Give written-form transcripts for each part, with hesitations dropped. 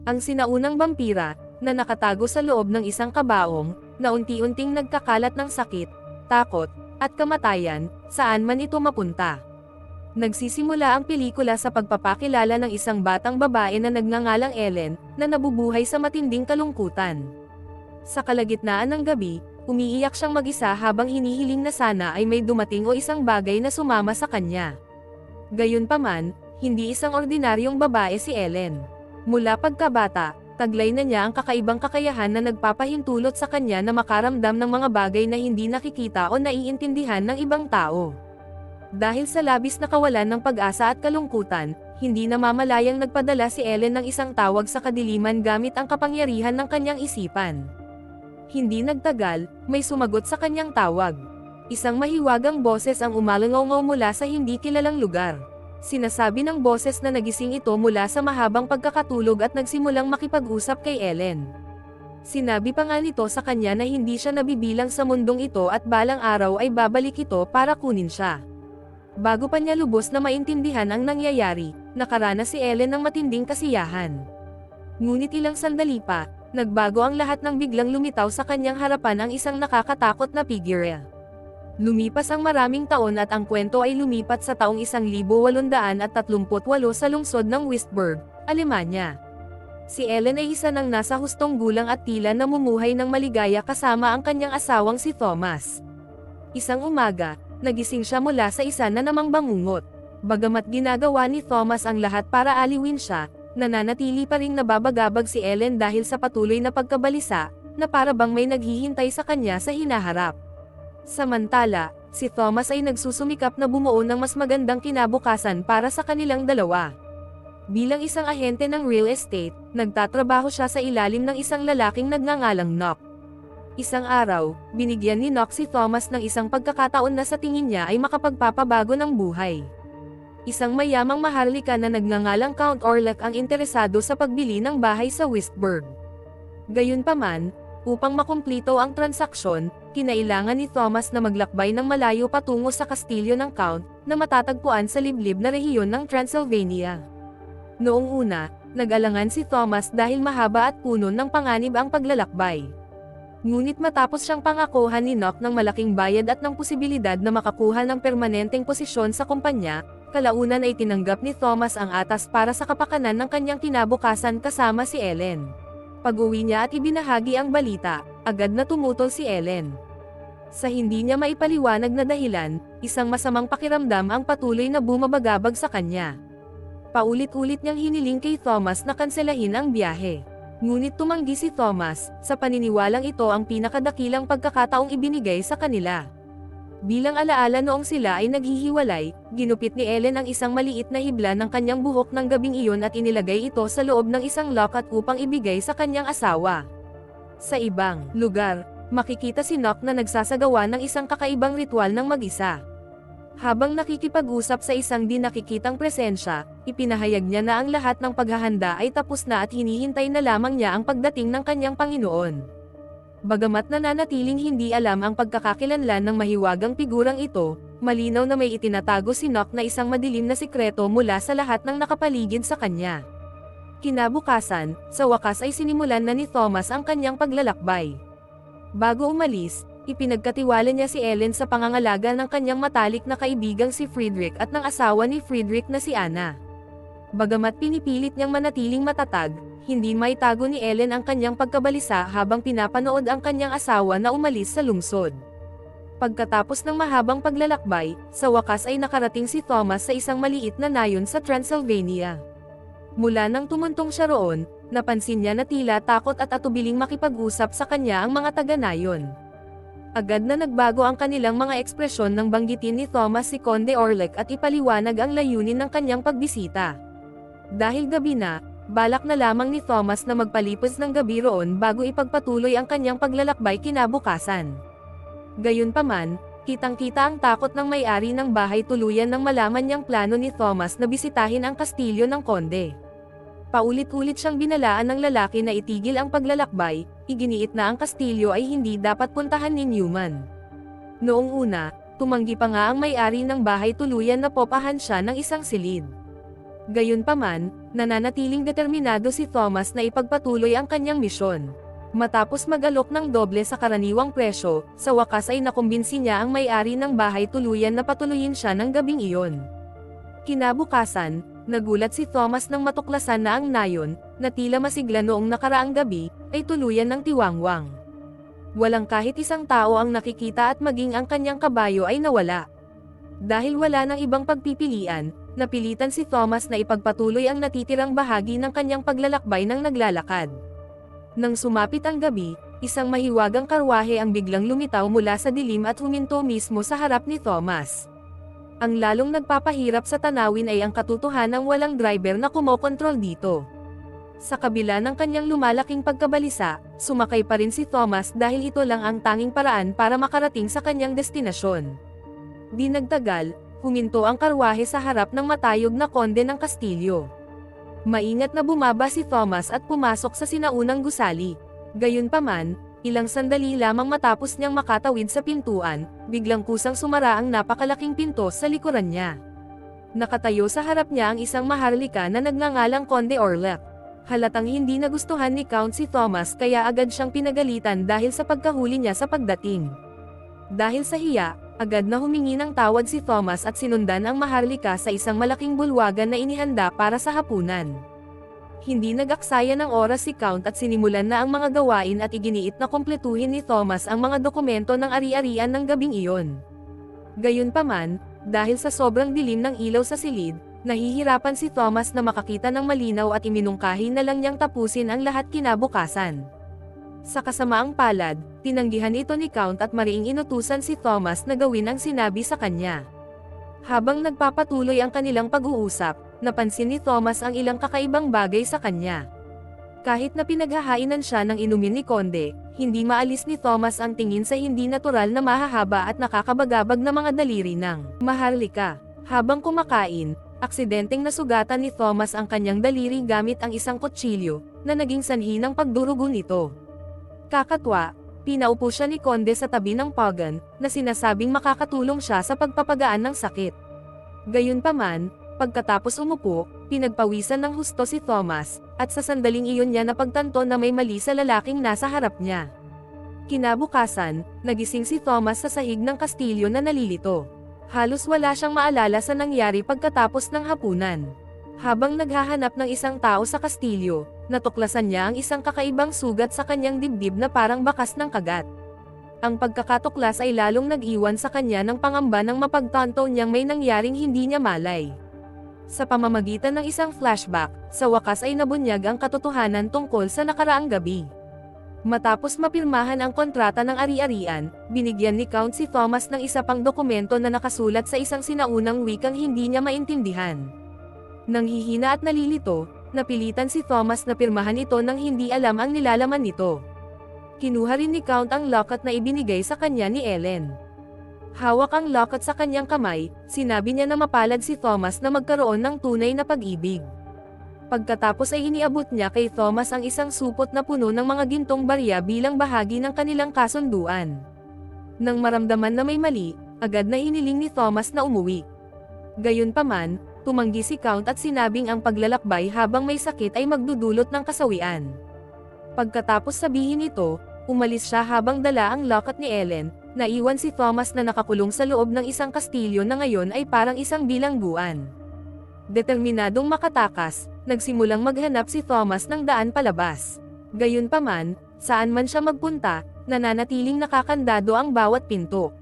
Ang sinaunang vampira, na nakatago sa loob ng isang kabaong, na unti-unting nagkakalat ng sakit, takot, at kamatayan, saan man ito mapunta. Nagsisimula ang pelikula sa pagpapakilala ng isang batang babae na nagngangalang Ellen, na nabubuhay sa matinding kalungkutan. Sa kalagitnaan ng gabi, umiiyak siyang mag-isa habang hinihiling na sana ay may dumating o isang bagay na sumama sa kanya. Gayunpaman, hindi isang ordinaryong babae si Ellen. Mula pagkabata, taglay na niya ang kakaibang kakayahan na nagpapahintulot sa kanya na makaramdam ng mga bagay na hindi nakikita o naiintindihan ng ibang tao. Dahil sa labis na kawalan ng pag-asa at kalungkutan, hindi namamalayang nagpadala si Ellen ng isang tawag sa kadiliman gamit ang kapangyarihan ng kanyang isipan. Hindi nagtagal, may sumagot sa kanyang tawag. Isang mahiwagang boses ang umalangaw mula sa hindi kilalang lugar. Sinasabi ng boses na nagising ito mula sa mahabang pagkakatulog at nagsimulang makipag-usap kay Ellen. Sinabi pa nga nito sa kanya na hindi siya nabibilang sa mundong ito at balang araw ay babalik ito para kunin siya. Bago pa niya lubos na maintindihan ang nangyayari, nakaranas si Ellen ng matinding kasiyahan. Ngunit ilang sandali pa, nagbago ang lahat nang biglang lumitaw sa kanyang harapan ang isang nakakatakot na figure. Lumipas ang maraming taon at ang kwento ay lumipat sa taong 1838 sa lungsod ng Westburg, Alemanya. Si Ellen ay isa ng nasa hustong gulang at tila namumuhay ng maligaya kasama ang kanyang asawang si Thomas. Isang umaga, nagising siya mula sa isa na namang bangungot. Bagamat ginagawa ni Thomas ang lahat para aliwin siya, nananatili pa ring nababagabag si Ellen dahil sa patuloy na pagkabalisa, na para bang may naghihintay sa kanya sa hinaharap. Samantala, si Thomas ay nagsusumikap na bumuo ng mas magandang kinabukasan para sa kanilang dalawa. Bilang isang ahente ng real estate, nagtatrabaho siya sa ilalim ng isang lalaking nagngangalang Knock. Isang araw, binigyan ni Knock si Thomas ng isang pagkakataon na sa tingin niya ay makapagpapabago ng buhay. Isang mayamang maharlika na nagngangalang Count Orlok ang interesado sa pagbili ng bahay sa Westburg. Gayunpaman, upang makumplito ang transaksyon, kinailangan ni Thomas na maglakbay ng malayo patungo sa kastilyo ng Count, na matatagpuan sa liblib na rehiyon ng Transylvania. Noong una, nag-alangan si Thomas dahil mahaba at puno ng panganib ang paglalakbay. Ngunit matapos siyang pangakuhan ni Knock ng malaking bayad at ng posibilidad na makakuha ng permanenteng posisyon sa kumpanya, kalaunan ay tinanggap ni Thomas ang atas para sa kapakanan ng kanyang kinabukasan kasama si Ellen. Pag-uwi niya at ibinahagi ang balita, agad na tumutol si Ellen. Sa hindi niya maipaliwanag na dahilan, isang masamang pakiramdam ang patuloy na bumabagabag sa kanya. Paulit-ulit niyang hiniling kay Thomas na kanselahin ang biyahe. Ngunit tumanggi si Thomas, sa paniniwalang ito ang pinakadakilang pagkakataong ibinigay sa kanila. Bilang alaala noong sila ay naghihiwalay, ginupit ni Ellen ang isang maliit na hibla ng kanyang buhok ng gabing iyon at inilagay ito sa loob ng isang locket upang ibigay sa kanyang asawa. Sa ibang lugar, makikita si Knock na nagsasagawa ng isang kakaibang ritual ng mag-isa. Habang nakikipag-usap sa isang di nakikitang presensya, ipinahayag niya na ang lahat ng paghahanda ay tapos na at hinihintay na lamang niya ang pagdating ng kanyang Panginoon. Bagamat nananatiling hindi alam ang pagkakakilanlan ng mahiwagang figurang ito, malinaw na may itinatago si Knock na isang madilim na sikreto mula sa lahat ng nakapaligid sa kanya. Kinabukasan, sa wakas ay sinimulan na ni Thomas ang kanyang paglalakbay. Bago umalis, ipinagkatiwala niya si Ellen sa pangangalaga ng kanyang matalik na kaibigang si Friedrich at ng asawa ni Friedrich na si Anna. Bagamat pinipilit niyang manatiling matatag, hindi maitago ni Ellen ang kanyang pagkabalisa habang pinapanood ang kanyang asawa na umalis sa lungsod. Pagkatapos ng mahabang paglalakbay, sa wakas ay nakarating si Thomas sa isang maliit na nayon sa Transylvania. Mula nang tumuntong siya roon, napansin niya na tila takot at atubiling makipag-usap sa kanya ang mga taga-nayon. Agad na nagbago ang kanilang mga ekspresyon nang banggitin ni Thomas si Conde Orlok at ipaliwanag ang layunin ng kanyang pagbisita. Dahil gabi na, balak na lamang ni Thomas na magpalipas ng gabi roon bago ipagpatuloy ang kanyang paglalakbay kinabukasan. Gayunpaman, kitang-kita ang takot ng may-ari ng bahay tuluyan nang malaman niyang plano ni Thomas na bisitahin ang kastilyo ng Konde. Paulit-ulit siyang binalaan ng lalaki na itigil ang paglalakbay, iginiit na ang kastilyo ay hindi dapat puntahan ni Newman. Noong una, tumanggi pa nga ang may-ari ng bahay tuluyan na popahan siya ng isang silid. Gayunpaman, nananatiling determinado si Thomas na ipagpatuloy ang kanyang misyon. Matapos mag-alok ng doble sa karaniwang presyo, sa wakas ay nakumbinsi niya ang may-ari ng bahay tuluyan na patuloyin siya ng gabing iyon. Kinabukasan, nagulat si Thomas nang matuklasan na ang nayon, na tila masigla noong nakaraang gabi, ay tuluyan ng tiwangwang. Walang kahit isang tao ang nakikita at maging ang kanyang kabayo ay nawala. Dahil wala ng ibang pagpipilian, napilitan si Thomas na ipagpatuloy ang natitirang bahagi ng kanyang paglalakbay ng naglalakad. Nang sumapit ang gabi, isang mahiwagang karwahe ang biglang lumitaw mula sa dilim at huminto mismo sa harap ni Thomas. Ang lalong nagpapahirap sa tanawin ay ang katotohanang walang driver na kumokontrol dito. Sa kabila ng kanyang lumalaking pagkabalisa, sumakay pa rin si Thomas dahil ito lang ang tanging paraan para makarating sa kanyang destinasyon. Di nagtagal, huminto ang karwahe sa harap ng matayog na konde ng Kastilyo. Maingat na bumaba si Thomas at pumasok sa sinaunang gusali. Gayunpaman, ilang sandali lamang matapos niyang makatawid sa pintuan, biglang kusang sumara ang napakalaking pinto sa likuran niya. Nakatayo sa harap niya ang isang maharlika na nagngangalang Conde Orlek. Halatang hindi nagustuhan ni Count si Thomas kaya agad siyang pinagalitan dahil sa pagkahuli niya sa pagdating. Dahil sa hiya, agad na humingi ng tawad si Thomas at sinundan ang maharlika sa isang malaking bulwagan na inihanda para sa hapunan. Hindi nag-aksaya ng oras si Count at sinimulan na ang mga gawain at iginiit na kumpletuhin ni Thomas ang mga dokumento ng ari-arian ng gabing iyon. Gayunpaman, dahil sa sobrang dilim ng ilaw sa silid, nahihirapan si Thomas na makakita ng malinaw at iminungkahi na lang niyang tapusin ang lahat kinabukasan. Sa kasamaang palad, tinanggihan ito ni Count at mariing inutusan si Thomas na gawin ang sinabi sa kanya. Habang nagpapatuloy ang kanilang pag-uusap, napansin ni Thomas ang ilang kakaibang bagay sa kanya. Kahit na pinaghahainan siya ng inumin ni Conde, hindi maalis ni Thomas ang tingin sa hindi natural na mahahaba at nakakabagabag na mga daliri ng maharlika. Habang kumakain, aksidenteng nasugatan ni Thomas ang kanyang daliri gamit ang isang kutsilyo, na naging sanhi ng pagdurugo nito. Kakatwa, pinaupo siya ni Conde sa tabi ng pagan, na sinasabing makakatulong siya sa pagpapagaan ng sakit. Gayunpaman, pagkatapos umupo, pinagpawisan ng husto si Thomas, at sa sandaling iyon niya napagtanto na may mali sa lalaking nasa harap niya. Kinabukasan, nagising si Thomas sa sahig ng kastilyo na nalilito. Halos wala siyang maalala sa nangyari pagkatapos ng hapunan. Habang naghahanap ng isang tao sa kastilyo, natuklasan niya ang isang kakaibang sugat sa kanyang dibdib na parang bakas ng kagat. Ang pagkakatuklas ay lalong nag-iwan sa kanya ng pangamba ng mapagtanto niyang may nangyaring hindi niya malay. Sa pamamagitan ng isang flashback, sa wakas ay nabunyag ang katotohanan tungkol sa nakaraang gabi. Matapos mapirmahan ang kontrata ng ari-arian, binigyan ni Count si Thomas ng isa pang dokumento na nakasulat sa isang sinaunang wikang hindi niya maintindihan. Nanghihina at nalilito, napilitan si Thomas na pirmahan ito nang hindi alam ang nilalaman nito. Kinuha rin ni Count ang locket na ibinigay sa kanya ni Ellen. Hawak ang locket sa kanyang kamay, sinabi niya na mapalad si Thomas na magkaroon ng tunay na pag-ibig. Pagkatapos ay iniabot niya kay Thomas ang isang supot na puno ng mga gintong barya bilang bahagi ng kanilang kasunduan. Nang maramdaman na may mali, agad na hiniling ni Thomas na umuwi. Gayunpaman, tumanggi si Count at sinabing ang paglalakbay habang may sakit ay magdudulot ng kasawian. Pagkatapos sabihin ito, umalis siya habang dala ang locket ni Ellen, naiwan si Thomas na nakakulong sa loob ng isang kastilyo na ngayon ay parang isang bilangguan. Determinadong makatakas, nagsimulang maghanap si Thomas ng daan palabas. Gayunpaman, saan man siya magpunta, nananatiling nakakandado ang bawat pinto.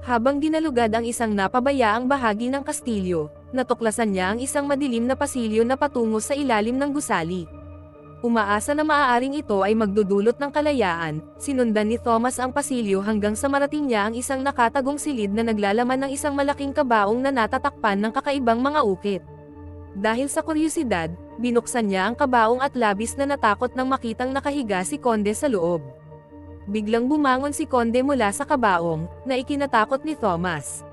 Habang ginalugad ang isang napabayaang bahagi ng kastilyo, natuklasan niya ang isang madilim na pasilyo na patungo sa ilalim ng gusali. Umaasa na maaaring ito ay magdudulot ng kalayaan, sinundan ni Thomas ang pasilyo hanggang sa marating niya ang isang nakatagong silid na naglalaman ng isang malaking kabaong na natatakpan ng kakaibang mga ukit. Dahil sa kuryosidad, binuksan niya ang kabaong at labis na natakot nang makitang nakahiga si Conde sa loob. Biglang bumangon si Conde mula sa kabaong, na ikinatakot ni Thomas.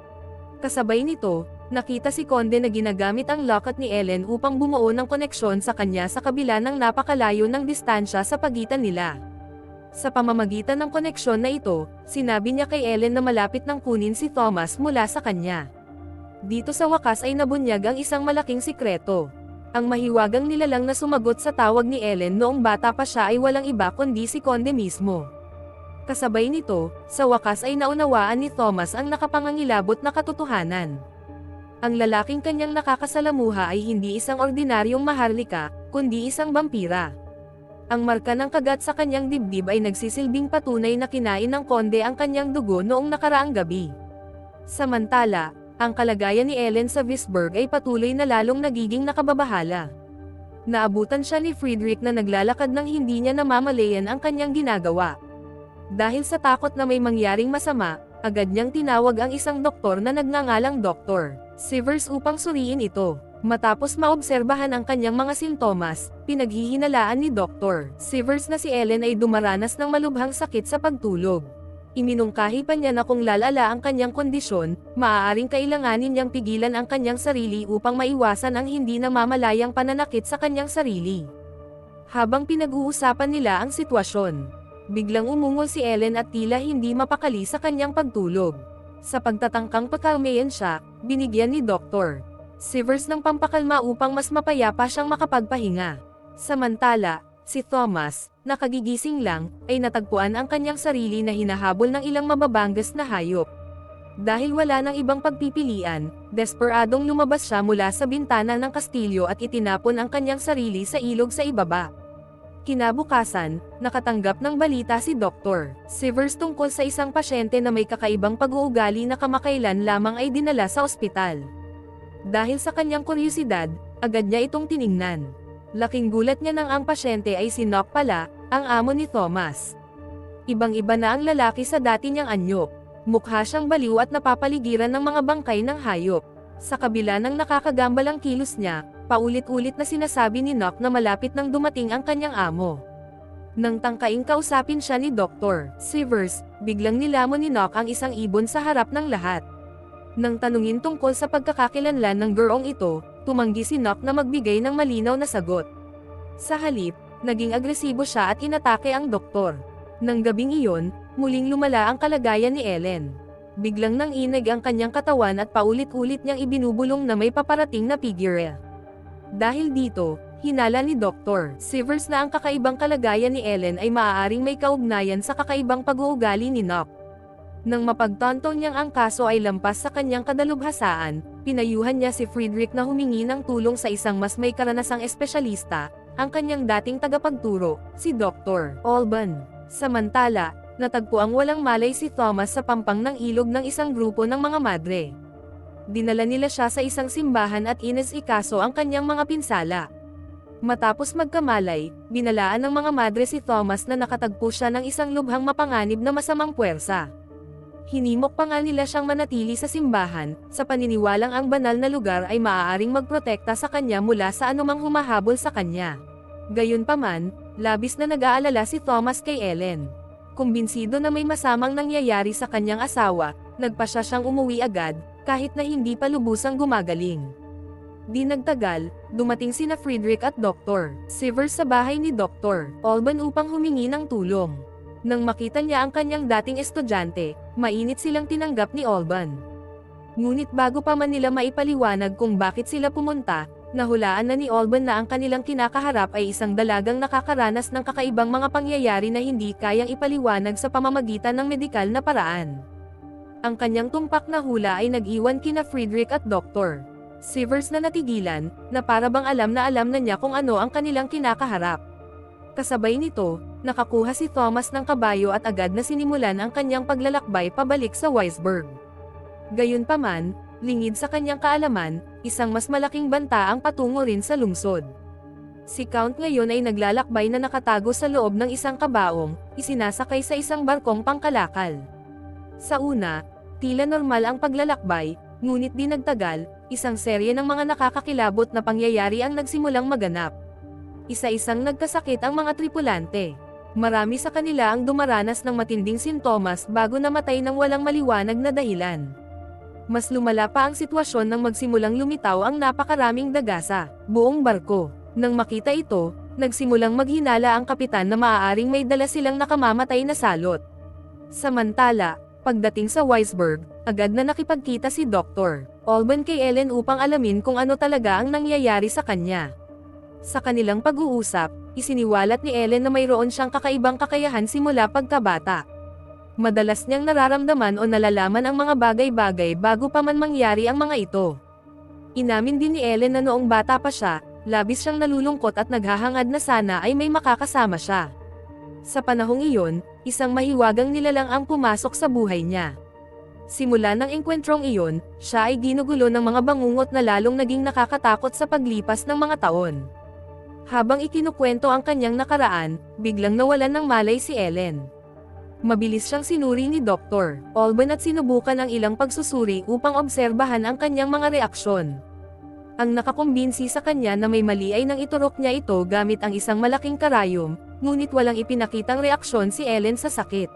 Kasabay nito, nakita si Conde na ginagamit ang locket ni Ellen upang bumuo ng koneksyon sa kanya sa kabila ng napakalayo ng distansya sa pagitan nila. Sa pamamagitan ng koneksyon na ito, sinabi niya kay Ellen na malapit nang kunin si Thomas mula sa kanya. Dito sa wakas ay nabunyag ang isang malaking sikreto. Ang mahiwagang nilalang na sumagot sa tawag ni Ellen noong bata pa siya ay walang iba kundi si Conde mismo. Kasabay nito, sa wakas ay naunawaan ni Thomas ang nakapangangilabot na katotohanan. Ang lalaking kanyang nakakasalamuha ay hindi isang ordinaryong maharlika, kundi isang vampira. Ang marka ng kagat sa kanyang dibdib ay nagsisilbing patunay na kinain ng Conde ang kanyang dugo noong nakaraang gabi. Samantala, ang kalagayan ni Ellen sa Visburg ay patuloy na lalong nagiging nakababahala. Naabutan siya ni Friedrich na naglalakad ng hindi niya namamalayan ang kanyang ginagawa. Dahil sa takot na may mangyaring masama, agad niyang tinawag ang isang doktor na nagngangalang Dr. Sivers upang suriin ito. Matapos maobserbahan ang kanyang mga sintomas, pinaghihinalaan ni Dr. Sivers na si Ellen ay dumaranas ng malubhang sakit sa pagtulog. Iminungkahi pa niya na kung lalala ang kanyang kondisyon, maaaring kailanganin niyang pigilan ang kanyang sarili upang maiwasan ang hindi namamalayang pananakit sa kanyang sarili. Habang pinag-uusapan nila ang sitwasyon, biglang umungol si Ellen at tila hindi mapakali sa kanyang pagtulog. Sa pagtatangkang pakalmayan siya, binigyan ni Dr. Sivers ng pampakalma upang mas mapayapa siyang makapagpahinga. Samantala, si Thomas, nakagigising lang, ay natagpuan ang kanyang sarili na hinahabol ng ilang mababangas na hayop. Dahil wala nang ibang pagpipilian, desperadong lumabas siya mula sa bintana ng kastilyo at itinapon ang kanyang sarili sa ilog sa ibaba. Kinabukasan, nakatanggap ng balita si Dr. Sivers tungkol sa isang pasyente na may kakaibang pag-uugali na kamakailan lamang ay dinala sa ospital. Dahil sa kanyang kuryosidad, agad niya itong tiningnan. Laking gulat niya nang ang pasyente ay si Nock pala, ang amo ni Thomas. Ibang-iba na ang lalaki sa dati niyang anyo. Mukha siyang baliw at napapaligiran ng mga bangkay ng hayop. Sa kabila ng nakakagambalang kilos niya, paulit-ulit na sinasabi ni Nock na malapit nang dumating ang kanyang amo. Nang tangkaing kausapin siya ni Dr. Sivers, biglang nilamon ni Nock ang isang ibon sa harap ng lahat. Nang tanungin tungkol sa pagkakakilanlan ng gurong ito, tumanggi si Nock na magbigay ng malinaw na sagot. Sa halip, naging agresibo siya at inatake ang doktor. Nang gabing iyon, muling lumala ang kalagayan ni Ellen. Biglang nanginig ang kanyang katawan at paulit-ulit niyang ibinubulong na may paparating na figure. Dahil dito, hinala ni Dr. Sivers na ang kakaibang kalagayan ni Ellen ay maaaring may kaugnayan sa kakaibang pag-uugali ni Nock. Nang mapagtanto niyang ang kaso ay lampas sa kanyang kadalubhasaan, pinayuhan niya si Friedrich na humingi ng tulong sa isang mas may karanasang espesyalista, ang kanyang dating tagapagturo, si Dr. Alban. Samantala, natagpo ang walang malay si Thomas sa pampang ng ilog ng isang grupo ng mga madre. Dinala nila siya sa isang simbahan at inas-ikaso ang kanyang mga pinsala. Matapos magkamalay, binalaan ng mga madre si Thomas na nakatagpo siya ng isang lubhang mapanganib na masamang puwersa. Hinimok pa nga nila siyang manatili sa simbahan, sa paniniwalang ang banal na lugar ay maaaring magprotekta sa kanya mula sa anumang humahabol sa kanya. Gayunpaman, labis na nag-aalala si Thomas kay Ellen. Kumbinsido na may masamang nangyayari sa kanyang asawa, nagpasya siyang umuwi agad, kahit na hindi pa lubusang gumagaling. Di nagtagal, dumating sina Friedrich at Dr. Sivers sa bahay ni Dr. Alban upang humingi ng tulong. Nang makita niya ang kanyang dating estudyante, mainit silang tinanggap ni Alban. Ngunit bago pa man nila maipaliwanag kung bakit sila pumunta, nahulaan na ni Alban na ang kanilang kinakaharap ay isang dalagang nakakaranas ng kakaibang mga pangyayari na hindi kayang ipaliwanag sa pamamagitan ng medikal na paraan. Ang kanyang tumpak na hula ay nag-iwan kina Friedrich at Dr. Sivers na natigilan, na para bang alam na niya kung ano ang kanilang kinakaharap. Kasabay nito, nakakuha si Thomas ng kabayo at agad na sinimulan ang kanyang paglalakbay pabalik sa Weisberg. Gayunpaman, lingid sa kanyang kaalaman, isang mas malaking banta ang patungo rin sa lungsod. Si Count ngayon ay naglalakbay na nakatago sa loob ng isang kabaong, isinasakay sa isang barkong pangkalakal. Sa una, tila normal ang paglalakbay, ngunit di nagtagal, isang serye ng mga nakakakilabot na pangyayari ang nagsimulang maganap. Isa-isang nagkasakit ang mga tripulante. Marami sa kanila ang dumaranas ng matinding sintomas bago namatay ng walang maliwanag na dahilan. Mas lumala pa ang sitwasyon nang magsimulang lumitaw ang napakaraming daga sa buong barko. Nang makita ito, nagsimulang maghinala ang kapitan na maaaring may dala silang nakamamatay na salot. Samantala, Pagdating sa Weisberg, agad na nakipagkita si Dr. Alban kay Ellen upang alamin kung ano talaga ang nangyayari sa kanya. Sa kanilang pag-uusap, isiniwalat ni Ellen na mayroon siyang kakaibang kakayahan simula pagkabata. Madalas niyang nararamdaman o nalalaman ang mga bagay-bagay bago pa man mangyari ang mga ito. Inamin din ni Ellen na noong bata pa siya, labis siyang nalulungkot at naghahangad na sana ay may makakasama siya. Sa panahong iyon, isang mahiwagang nilalang ang pumasok sa buhay niya. Simula ng engkwentrong iyon, siya ay ginugulo ng mga bangungot na lalong naging nakakatakot sa paglipas ng mga taon. Habang ikinukwento ang kanyang nakaraan, biglang nawalan ng malay si Ellen. Mabilis siyang sinuri ni Dr. Alban at sinubukan ang ilang pagsusuri upang obserbahan ang kanyang mga reaksyon. Ang nakakumbinsi sa kanya na may mali ay nang iturok niya ito gamit ang isang malaking karayom, ngunit walang ipinakitang reaksyon si Ellen sa sakit.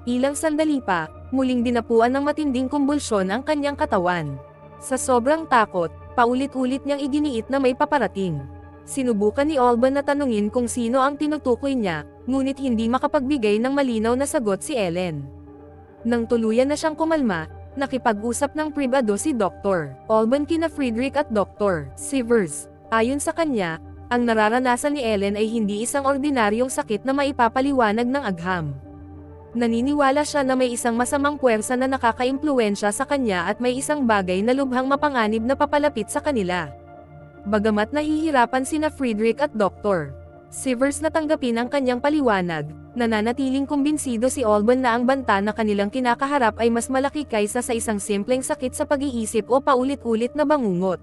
Ilang sandali pa, muling dinapuan ng matinding kumbulsyon ang kanyang katawan. Sa sobrang takot, paulit-ulit niyang iginiit na may paparating. Sinubukan ni Alban na tanungin kung sino ang tinutukoy niya, ngunit hindi makapagbigay ng malinaw na sagot si Ellen. Nang tuluyan na siyang kumalma, nakipag-usap ng pribado si Dr. Alban kina Friedrich at Dr. Sivers. Ayon sa kanya, ang nararanasan ni Ellen ay hindi isang ordinaryong sakit na maipapaliwanag ng agham. Naniniwala siya na may isang masamang puwersa na nakakaimpluwensya sa kanya at may isang bagay na lubhang mapanganib na papalapit sa kanila. Bagamat nahihirapan sina Friedrich at Dr. Sivers na tanggapin ang kanyang paliwanag, nananatiling kumbinsido si Alban na ang banta na kanilang kinakaharap ay mas malaki kaysa sa isang simpleng sakit sa pag-iisip o paulit-ulit na bangungot.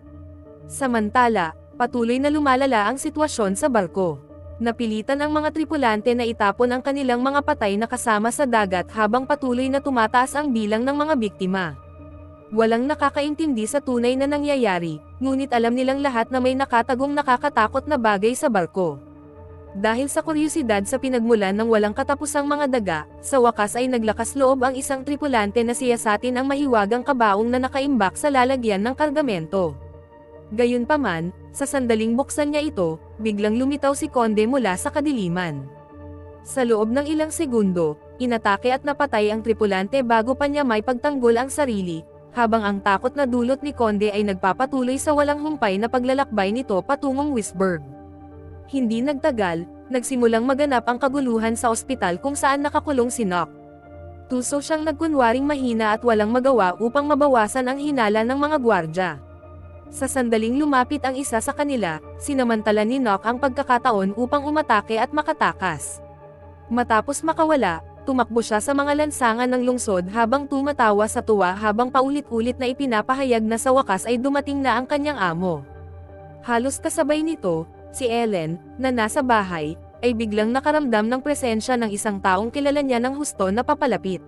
Samantala, patuloy na lumalala ang sitwasyon sa barko. Napilitan ang mga tripulante na itapon ang kanilang mga patay na kasama sa dagat habang patuloy na tumataas ang bilang ng mga biktima. Walang nakakaintindi sa tunay na nangyayari, ngunit alam nilang lahat na may nakatagong nakakatakot na bagay sa barko. Dahil sa kuryosidad sa pinagmulan ng walang katapusang mga daga, sa wakas ay naglakas loob ang isang tripulante na siyasatin ang mahiwagang kabaong na nakaimbak sa lalagyan ng kargamento. Gayunpaman, sa sandaling buksan niya ito, biglang lumitaw si Conde mula sa kadiliman. Sa loob ng ilang segundo, inatake at napatay ang tripulante bago pa niya may pagtanggol ang sarili, habang ang takot na dulot ni Conde ay nagpapatuloy sa walang humpay na paglalakbay nito patungong Weisberg. Hindi nagtagal, nagsimulang maganap ang kaguluhan sa ospital kung saan nakakulong si Nock. Tuso siyang nagkunwaring mahina at walang magawa upang mabawasan ang hinala ng mga gwardya. Sa sandaling lumapit ang isa sa kanila, sinamantala ni Nock ang pagkakataon upang umatake at makatakas. Matapos makawala, tumakbo siya sa mga lansangan ng lungsod habang tumatawa sa tuwa habang paulit-ulit na ipinapahayag na sa wakas ay dumating na ang kanyang amo. Halos kasabay nito, si Ellen, na nasa bahay, ay biglang nakaramdam ng presensya ng isang taong kilala niya ng husto na papalapit.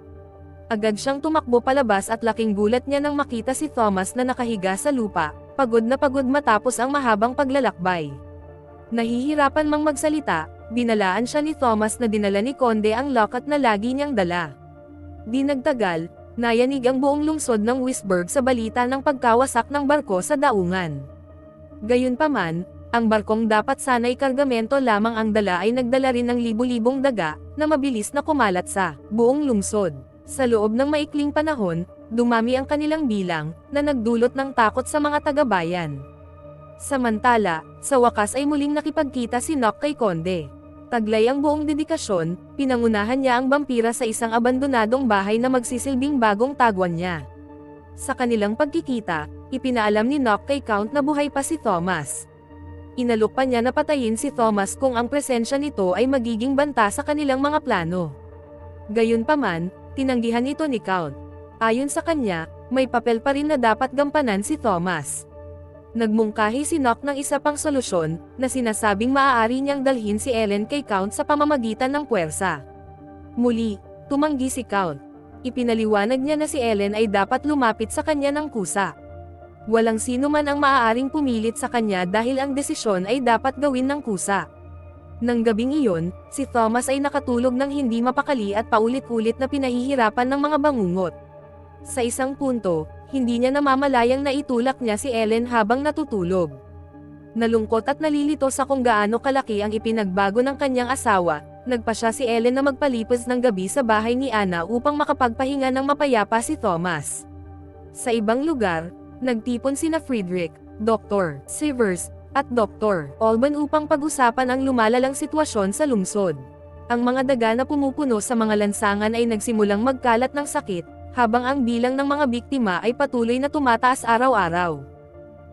Agad siyang tumakbo palabas at laking gulat niya nang makita si Thomas na nakahiga sa lupa, pagod na pagod matapos ang mahabang paglalakbay. Nahihirapan mang magsalita, binalaan siya ni Thomas na dinala ni Conde ang locket na lagi niyang dala. Di nagtagal, nayanig ang buong lungsod ng Weisberg sa balita ng pagkawasak ng barko sa daungan. Gayunpaman, ang barkong dapat sana'y kargamento lamang ang dala ay nagdala rin ng libu-libong daga, na mabilis na kumalat sa buong lungsod. Sa loob ng maikling panahon, dumami ang kanilang bilang, na nagdulot ng takot sa mga taga-bayan. Samantala, sa wakas ay muling nakipagkita si Nock kay Conde. Taglay ang buong dedikasyon, pinangunahan niya ang vampira sa isang abandonadong bahay na magsisilbing bagong tagwan niya. Sa kanilang pagkikita, ipinaalam ni Nock kay Count na buhay pa si Thomas. Inalok pa niya na patayin si Thomas kung ang presensya nito ay magiging banta sa kanilang mga plano. Gayunpaman, tinanggihan ito ni Count. Ayon sa kanya, may papel pa rin na dapat gampanan si Thomas. Nagmungkahi si Nock ng isa pang solusyon, na sinasabing maaari niyang dalhin si Ellen kay Count sa pamamagitan ng puwersa. Muli, tumanggi si Count. Ipinaliwanag niya na si Ellen ay dapat lumapit sa kanya ng kusa. Walang sino man ang maaaring pumilit sa kanya dahil ang desisyon ay dapat gawin ng kusa. Nang gabing iyon, si Thomas ay nakatulog ng hindi mapakali at paulit-ulit na pinahihirapan ng mga bangungot. Sa isang punto, hindi niya namamalayang naitulak niya si Ellen habang natutulog. Nalungkot at nalilito sa kung gaano kalaki ang ipinagbago ng kanyang asawa, nagpa siya si Ellen na magpalipas ng gabi sa bahay ni Anna upang makapagpahinga ng mapayapa si Thomas. Sa ibang lugar, nagtipon sina Friedrich, Dr. Sivers, at Dr. Alban upang pag-usapan ang lumalalang sitwasyon sa lungsod. Ang mga daga na pumupuno sa mga lansangan ay nagsimulang magkalat ng sakit, habang ang bilang ng mga biktima ay patuloy na tumataas araw-araw.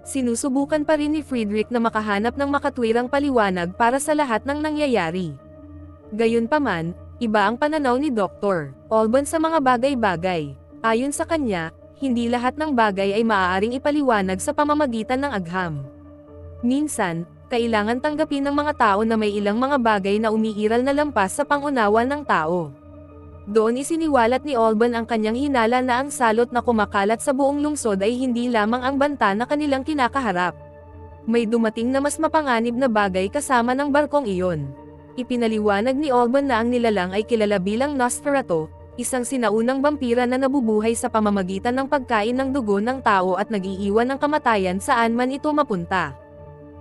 Sinusubukan pa rin ni Friedrich na makahanap ng makatwirang paliwanag para sa lahat ng nangyayari. Gayunpaman, iba ang pananaw ni Dr. Alban sa mga bagay-bagay. Ayon sa kanya, hindi lahat ng bagay ay maaaring ipaliwanag sa pamamagitan ng agham. Minsan, kailangan tanggapin ng mga tao na may ilang mga bagay na umiiral na lampas sa pangunawa ng tao. Doon isiniwalat ni Alban ang kanyang hinala na ang salot na kumakalat sa buong lungsod ay hindi lamang ang banta na kanilang kinakaharap. May dumating na mas mapanganib na bagay kasama ng barkong iyon. Ipinaliwanag ni Alban na ang nilalang ay kilala bilang Nosferatu, isang sinaunang vampira na nabubuhay sa pamamagitan ng pagkain ng dugo ng tao at nag-iiwan ng kamatayan saan man ito mapunta.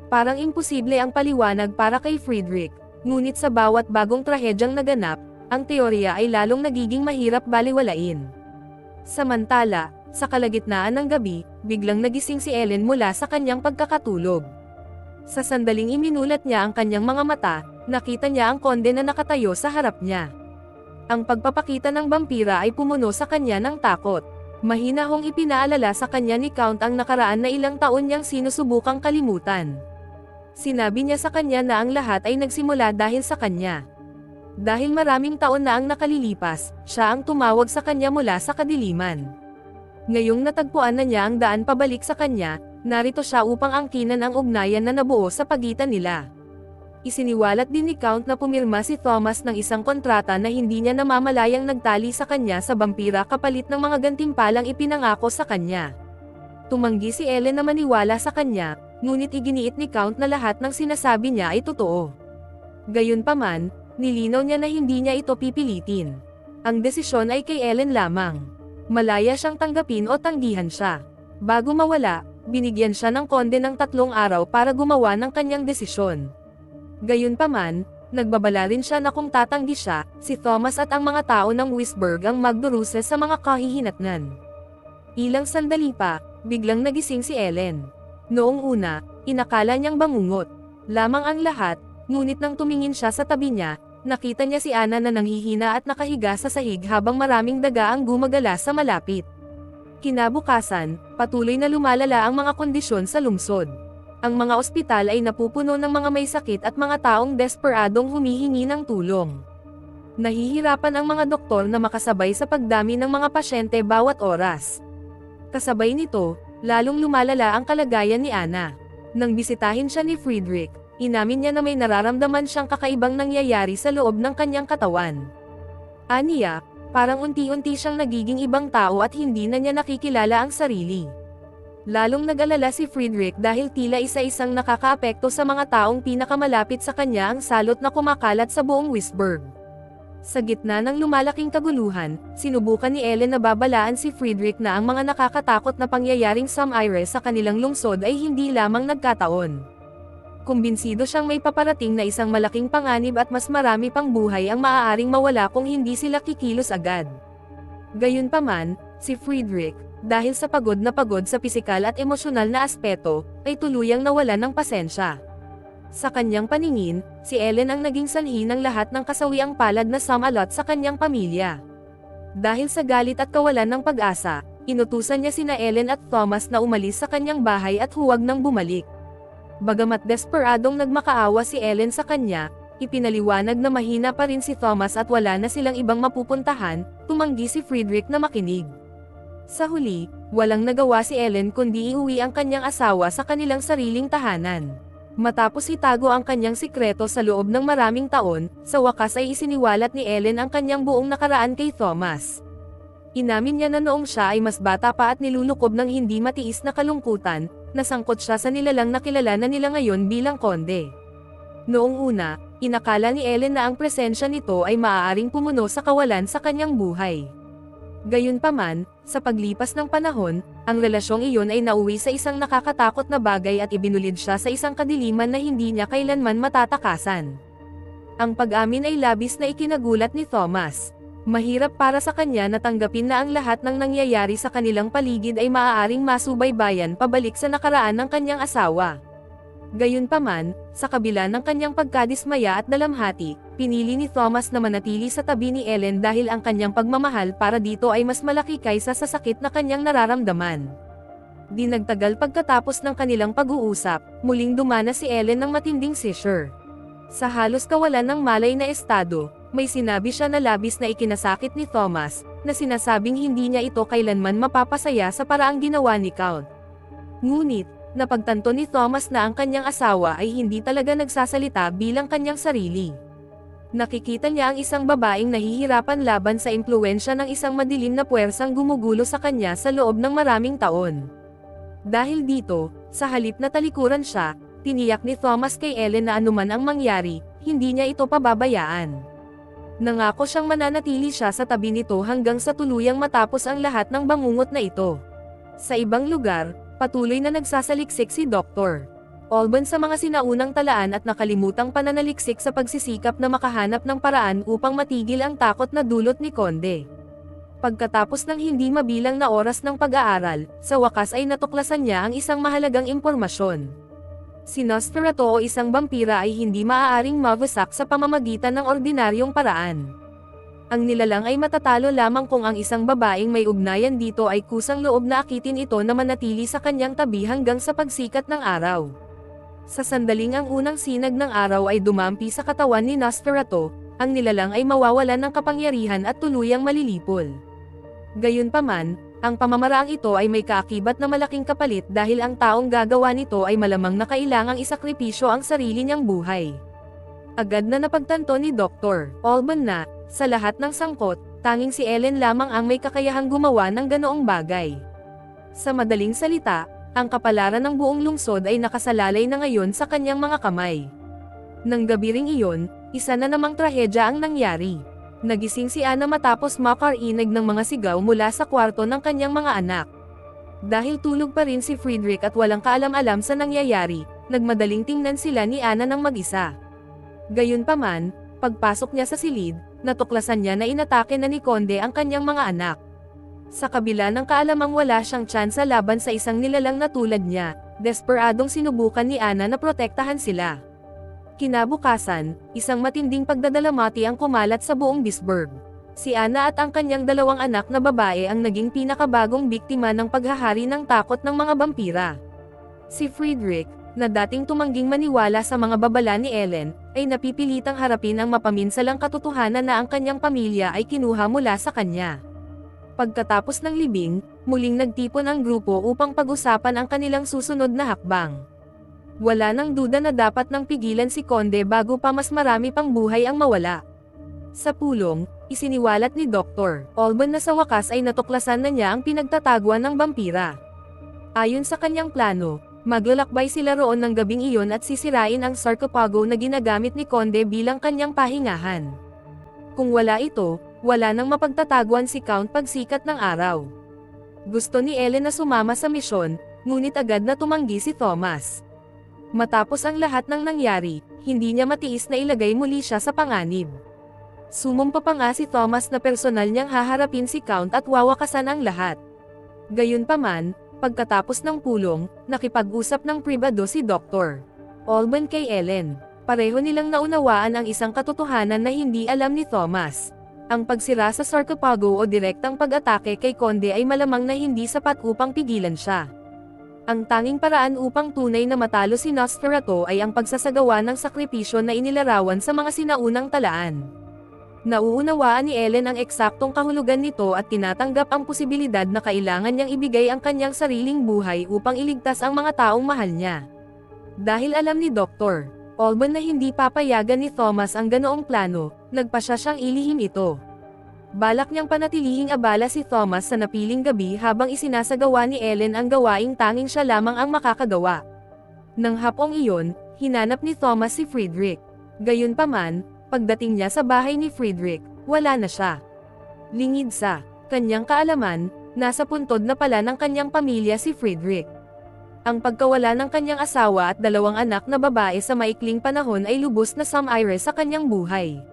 Parang imposible ang paliwanag para kay Friedrich, ngunit sa bawat bagong trahedyang naganap, ang teorya ay lalong nagiging mahirap baliwalain. Samantala, sa kalagitnaan ng gabi, biglang nagising si Ellen mula sa kanyang pagkakatulog. Sa sandaling iminulat niya ang kanyang mga mata, nakita niya ang konde na nakatayo sa harap niya. Ang pagpapakita ng vampira ay pumuno sa kanya ng takot. Mahinahong ipinaalala sa kanya ni Count ang nakaraan na ilang taon niyang sinusubukang kalimutan. Sinabi niya sa kanya na ang lahat ay nagsimula dahil sa kanya. Dahil maraming taon na ang nakalilipas, siya ang tumawag sa kanya mula sa kadiliman. Ngayong natagpuan na niya ang daan pabalik sa kanya, narito siya upang angkinan ang ugnayan na nabuo sa pagitan nila. Isiniwalat din ni Count na pumirma si Thomas ng isang kontrata na hindi niya namamalayang nagtali sa kanya sa vampira kapalit ng mga gantimpalang ipinangako sa kanya. Tumanggi si Ellen na maniwala sa kanya, ngunit iginiit ni Count na lahat ng sinasabi niya ay totoo. Gayunpaman, nilinaw niya na hindi niya ito pipilitin. Ang desisyon ay kay Ellen lamang. Malaya siyang tanggapin o tanggihan siya. Bago mawala, binigyan siya ng konde ng 3 araw para gumawa ng kanyang desisyon. Gayunpaman, nagbabala rin siya na kung tatanggi siya, si Thomas at ang mga tao ng Wisburg ang magdurusa sa mga kahihinatnan. Ilang sandali pa, biglang nagising si Ellen. Noong una, inakala niyang bangungot lamang ang lahat, ngunit nang tumingin siya sa tabi niya, nakita niya si Anna na nanghihina at nakahiga sa sahig habang maraming daga ang gumagala sa malapit. Kinabukasan, patuloy na lumalala ang mga kondisyon sa lungsod. Ang mga ospital ay napupuno ng mga may sakit at mga taong desperadong humihingi ng tulong. Nahihirapan ang mga doktor na makasabay sa pagdami ng mga pasyente bawat oras. Kasabay nito, lalong lumalala ang kalagayan ni Anna. Nang bisitahin siya ni Friedrich, inamin niya na may nararamdaman siyang kakaibang nangyayari sa loob ng kanyang katawan. Aniya, parang unti-unti siyang nagiging ibang tao at hindi na niya nakikilala ang sarili. Lalong nag-alala si Friedrich dahil tila isa-isang nakakaapekto sa mga taong pinakamalapit sa kanya ang salot na kumakalat sa buong Wisburg. Sa gitna ng lumalaking kaguluhan, sinubukan ni Ellen na babalaan si Friedrich na ang mga nakakatakot na pangyayaring Samire sa kanilang lungsod ay hindi lamang nagkataon. Kumbinsido siyang may paparating na isang malaking panganib at mas marami pang buhay ang maaaring mawala kung hindi sila kikilos agad. Gayunpaman, si Friedrich, dahil sa pagod sa pisikal at emosyonal na aspeto, ay tuluyang nawalan ng pasensya. Sa kanyang paningin, si Ellen ang naging sanhi ng lahat ng kasawiang palad na Samalot sa kanyang pamilya. Dahil sa galit at kawalan ng pag-asa, inutusan niya sina Ellen at Thomas na umalis sa kanyang bahay at huwag nang bumalik. Bagamat desperadong nagmakaawa si Ellen sa kanya, ipinaliwanag na mahina pa rin si Thomas at wala na silang ibang mapupuntahan, tumanggi si Friedrich na makinig. Sa huli, walang nagawa si Ellen kundi iuwi ang kanyang asawa sa kanilang sariling tahanan. Matapos itago ang kanyang sikreto sa loob ng maraming taon, sa wakas ay isiniwalat ni Ellen ang kanyang buong nakaraan kay Thomas. Inamin niya na noong siya ay mas bata pa at nilulukob ng hindi matiis na kalungkutan, nasangkot siya sa nilalang na kilala na nila ngayon bilang konde. Noong una, inakala ni Ellen na ang presensya nito ay maaaring pumuno sa kawalan sa kanyang buhay. Gayunpaman, sa paglipas ng panahon, ang relasyong iyon ay nauwi sa isang nakakatakot na bagay at ibinulid siya sa isang kadiliman na hindi niya kailanman matatakasan. Ang pag-amin ay labis na ikinagulat ni Thomas. Mahirap para sa kanya na tanggapin na ang lahat ng nangyayari sa kanilang paligid ay maaaring masubaybayan pabalik sa nakaraan ng kanyang asawa. Gayunpaman, sa kabila ng kanyang pagkadismaya at dalamhati, pinili ni Thomas na manatili sa tabi ni Ellen dahil ang kanyang pagmamahal para dito ay mas malaki kaysa sa sakit na kanyang nararamdaman. Di nagtagal pagkatapos ng kanilang pag-uusap, muling dumana si Ellen ng matinding seizure. Sa halos kawalan ng malay na estado, may sinabi siya na labis na ikinasakit ni Thomas, na sinasabing hindi niya ito kailanman mapapasaya sa paraang ginawa ni Count. Ngunit, napagtanto ni Thomas na ang kanyang asawa ay hindi talaga nagsasalita bilang kanyang sarili. Nakikita niya ang isang babaeng nahihirapan laban sa impluwensya ng isang madilim na puwersang gumugulo sa kanya sa loob ng maraming taon. Dahil dito, sa halip na talikuran siya, tiniyak ni Thomas kay Ellen na anuman ang mangyari, hindi niya ito pababayaan. Nangako siyang mananatili siya sa tabi nito hanggang sa tuluyang matapos ang lahat ng bangungot na ito. Sa ibang lugar, patuloy na nagsasaliksik si Dr. Alban sa mga sinaunang talaan at nakalimutang pananaliksik sa pagsisikap na makahanap ng paraan upang matigil ang takot na dulot ni Conde. Pagkatapos ng hindi mabilang na oras ng pag-aaral, sa wakas ay natuklasan niya ang isang mahalagang impormasyon. Si Nosferatu o isang vampira ay hindi maaaring mawasak sa pamamagitan ng ordinaryong paraan. Ang nilalang ay matatalo lamang kung ang isang babaeng may ugnayan dito ay kusang loob na akitin ito na manatili sa kanyang tabi hanggang sa pagsikat ng araw. Sa sandaling ang unang sinag ng araw ay dumampi sa katawan ni Nosferatu, ang nilalang ay mawawalan ng kapangyarihan at tuluyang malilipol. Gayunpaman, ang pamamaraang ito ay may kaakibat na malaking kapalit dahil ang taong gagawa nito ay malamang na kailangang isakripisyo ang sarili niyang buhay. Agad na napagtanto ni Dr. Alban na, sa lahat ng sangkot, tanging si Ellen lamang ang may kakayahang gumawa ng ganoong bagay. Sa madaling salita, ang kapalaran ng buong lungsod ay nakasalalay na ngayon sa kanyang mga kamay. Nang gabi ring iyon, isa na namang trahedya ang nangyari. Nagising si Anna matapos makarinig ng mga sigaw mula sa kwarto ng kanyang mga anak. Dahil tulog pa rin si Friedrich at walang kaalam-alam sa nangyayari, nagmadaling tingnan sila ni Anna ng mag-isa. Gayunpaman, pagpasok niya sa silid, natuklasan niya na inatake na ni Conde ang kanyang mga anak. Sa kabila ng kaalamang wala siyang tsansa laban sa isang nilalang na tulad niya, desperadong sinubukan ni Anna na protektahan sila. Kinabukasan, isang matinding pagdadalamati ang kumalat sa buong Bisburg. Si Anna at ang kanyang dalawang anak na babae ang naging pinakabagong biktima ng paghahari ng takot ng mga vampira. Si Friedrich, na dating tumangging maniwala sa mga babala ni Ellen, ay napipilitang harapin ang mapaminsalang katotohanan na ang kanyang pamilya ay kinuha mula sa kanya. Pagkatapos ng libing, muling nagtipon ang grupo upang pag-usapan ang kanilang susunod na hakbang. Wala nang duda na dapat nang pigilan si Conde bago pa mas marami pang buhay ang mawala. Sa pulong, isiniwalat ni Dr. Alban na sa wakas ay natuklasan na niya ang pinagtataguan ng vampira. Ayon sa kanyang plano, maglalakbay sila roon ng gabing iyon at sisirain ang sarcophago na ginagamit ni Conde bilang kanyang pahingahan. Kung wala ito, wala nang mapagtataguan si Count pagsikat ng araw. Gusto ni Ellen na sumama sa misyon, ngunit agad na tumanggi si Thomas. Matapos ang lahat ng nangyari, hindi niya matiis na ilagay muli siya sa panganib. Sumumpa pa nga si Thomas na personal niyang haharapin si Count at wawakasan ang lahat. Gayunpaman, pagkatapos ng pulong, nakipag-usap ng pribado si Dr. Alban kay Ellen. Pareho nilang naunawaan ang isang katotohanan na hindi alam ni Thomas. Ang pagsira sa sarcophago o direktang pag-atake kay Conde ay malamang na hindi sapat upang pigilan siya. Ang tanging paraan upang tunay na matalo si Nosferatu ay ang pagsasagawa ng sakripisyo na inilarawan sa mga sinaunang talaan. Nauunawaan ni Ellen ang eksaktong kahulugan nito at tinatanggap ang posibilidad na kailangan niyang ibigay ang kanyang sariling buhay upang iligtas ang mga taong mahal niya. Dahil alam ni Dr. Alban na hindi papayagan ni Thomas ang ganoong plano, nagpasya siyang ilihim ito. Balak niyang panatilihing abala si Thomas sa napiling gabi habang isinasagawa ni Ellen ang gawaing tanging siya lamang ang makakagawa. Nang hapong iyon, hinanap ni Thomas si Friedrich. Gayunpaman, pagdating niya sa bahay ni Friedrich, wala na siya. Lingid sa kanyang kaalaman, nasa puntod na pala ng kanyang pamilya si Friedrich. Ang pagkawala ng kanyang asawa at 2 anak na babae sa maikling panahon ay lubos na sumire sa kanyang buhay.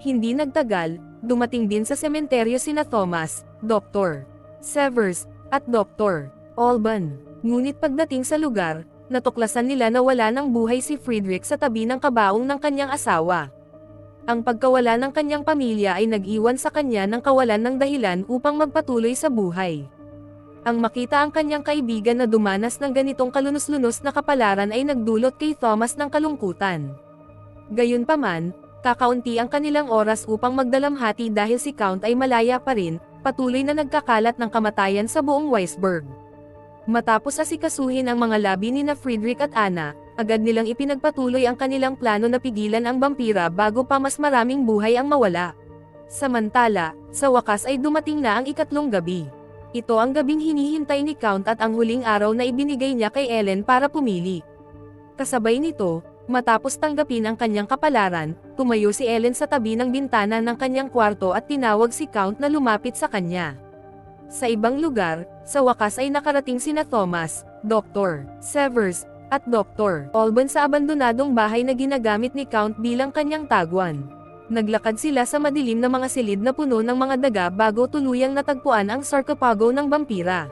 Hindi nagtagal, dumating din sa sementeryo sina Thomas, Dr. Severs, at Dr. Alban. Ngunit pagdating sa lugar, natuklasan nila na wala ng buhay si Friedrich sa tabi ng kabaong ng kanyang asawa. Ang pagkawala ng kanyang pamilya ay nag-iwan sa kanya ng kawalan ng dahilan upang magpatuloy sa buhay. Ang makita ang kanyang kaibigan na dumanas ng ganitong kalunos-lunos na kapalaran ay nagdulot kay Thomas ng kalungkutan. Gayunpaman, kakaunti ang kanilang oras upang magdalamhati dahil si Count ay malaya pa rin, patuloy na nagkakalat ng kamatayan sa buong Weisburg. Matapos asikasuhin ang mga labi ni Friedrich at Anna, agad nilang ipinagpatuloy ang kanilang plano na pigilan ang vampira bago pa mas maraming buhay ang mawala. Samantala, sa wakas ay dumating na ang 3 gabi. Ito ang gabing hinihintay ni Count at ang huling araw na ibinigay niya kay Ellen para pumili. Kasabay nito, matapos tanggapin ang kanyang kapalaran, tumayo si Ellen sa tabi ng bintana ng kanyang kwarto at tinawag si Count na lumapit sa kanya. Sa ibang lugar, sa wakas ay nakarating sina Thomas, Dr. Severs, at Dr. Alban sa abandonadong bahay na ginagamit ni Count bilang kanyang tagwan. Naglakad sila sa madilim na mga silid na puno ng mga daga bago tuluyang natagpuan ang sarkopago ng vampira.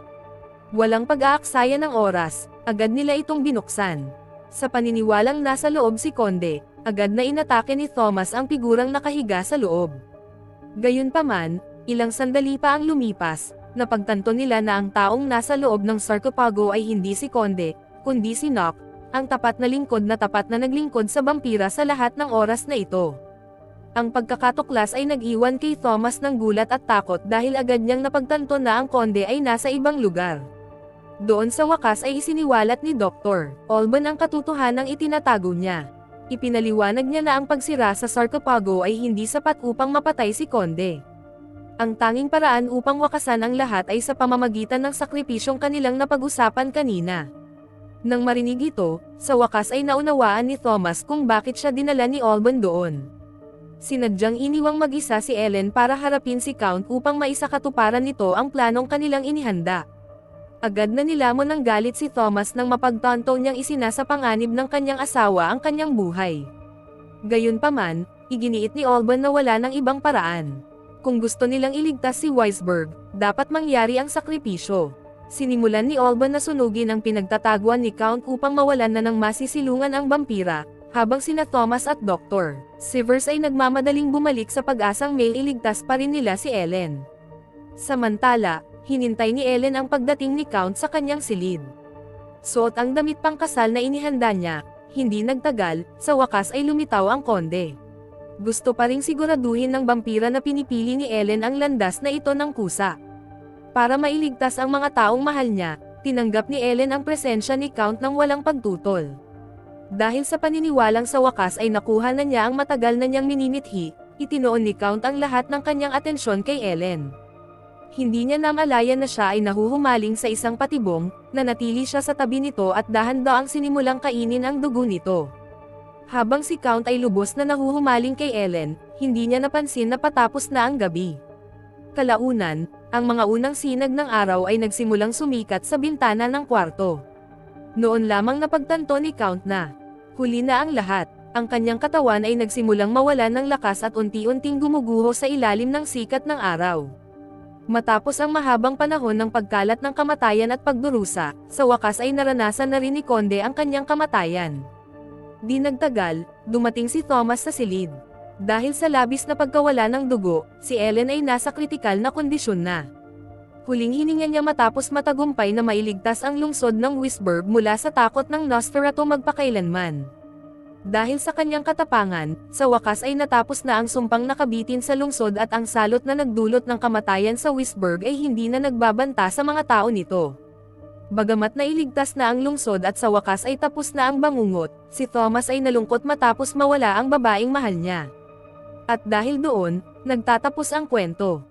Walang pag-aaksaya ng oras, agad nila itong binuksan. Sa paniniwalang nasa loob si Conde, agad na inatake ni Thomas ang figurang nakahiga sa loob. Gayunpaman, ilang sandali pa ang lumipas, napagtanto nila na ang taong nasa loob ng sarkopago ay hindi si Conde, kundi si Nock, ang tapat na lingkod na tapat na naglingkod sa vampira sa lahat ng oras na ito. Ang pagkakatuklas ay nag-iwan kay Thomas ng gulat at takot dahil agad niyang napagtanto na ang Conde ay nasa ibang lugar. Doon sa wakas ay isiniwalat ni Dr. Alban ang katotohanang itinatago niya. Ipinaliwanag niya na ang pagsira sa sarkopago ay hindi sapat upang mapatay si Conde. Ang tanging paraan upang wakasan ang lahat ay sa pamamagitan ng sakripisyong kanilang napag-usapan kanina. Nang marinig ito, sa wakas ay naunawaan ni Thomas kung bakit siya dinala ni Alban doon. Sinadyang iniwang mag-isa si Ellen para harapin si Count upang maisakatuparan nito ang planong kanilang inihanda. Agad na nilamon ng galit si Thomas nang mapagtanto niyang isinasapanganib ng kanyang asawa ang kanyang buhay. Gayunpaman, iginiit ni Alban na wala ng ibang paraan. Kung gusto nilang iligtas si Weisburg, dapat mangyari ang sakripisyo. Sinimulan ni Alban na sunugin ang pinagtataguan ni Count upang mawalan na ng masisilungan ang vampira, habang sina Thomas at Dr. Severs ay nagmamadaling bumalik sa pag-asang may iligtas pa rin nila si Ellen. Samantala, hinintay ni Ellen ang pagdating ni Count sa kanyang silid. Suot ang damit pangkasal na inihanda niya, hindi nagtagal, sa wakas ay lumitaw ang Conde. Gusto pa ring siguraduhin ng vampira na pinipili ni Ellen ang landas na ito ng kusa. Para mailigtas ang mga taong mahal niya, tinanggap ni Ellen ang presensya ni Count ng walang pagtutol. Dahil sa paniniwalang sa wakas ay nakuha na niya ang matagal na niyang minimithi, itinoon ni Count ang lahat ng kanyang atensyon kay Ellen. Hindi niya namalayan na siya ay nahuhumaling sa isang patibong, nanatili siya sa tabi nito at dahan-daang sinimulang kainin ang dugo nito. Habang si Count ay lubos na nahuhumaling kay Ellen, hindi niya napansin na patapos na ang gabi. Kalaunan, ang mga unang sinag ng araw ay nagsimulang sumikat sa bintana ng kwarto. Noon lamang napagtanto ni Count na huli na ang lahat, ang kanyang katawan ay nagsimulang mawalan ng lakas at unti-unting gumuguho sa ilalim ng sikat ng araw. Matapos ang mahabang panahon ng pagkalat ng kamatayan at pagdurusa, sa wakas ay naranasan na rin ni Conde ang kanyang kamatayan. Di nagtagal, dumating si Thomas sa silid. Dahil sa labis na pagkawala ng dugo, si Ellen ay nasa kritikal na kondisyon na. Huling hininga niya matapos matagumpay na mailigtas ang lungsod ng Weisburg mula sa takot ng Nosferatu magpakailanman. Dahil sa kanyang katapangan, sa wakas ay natapos na ang sumpang nakabitin sa lungsod at ang salot na nagdulot ng kamatayan sa Weisburg ay hindi na nagbabanta sa mga tao nito. Bagamat nailigtas na ang lungsod at sa wakas ay tapos na ang bangungot, si Thomas ay nalungkot matapos mawala ang babaeng mahal niya. At dahil doon, nagtatapos ang kwento.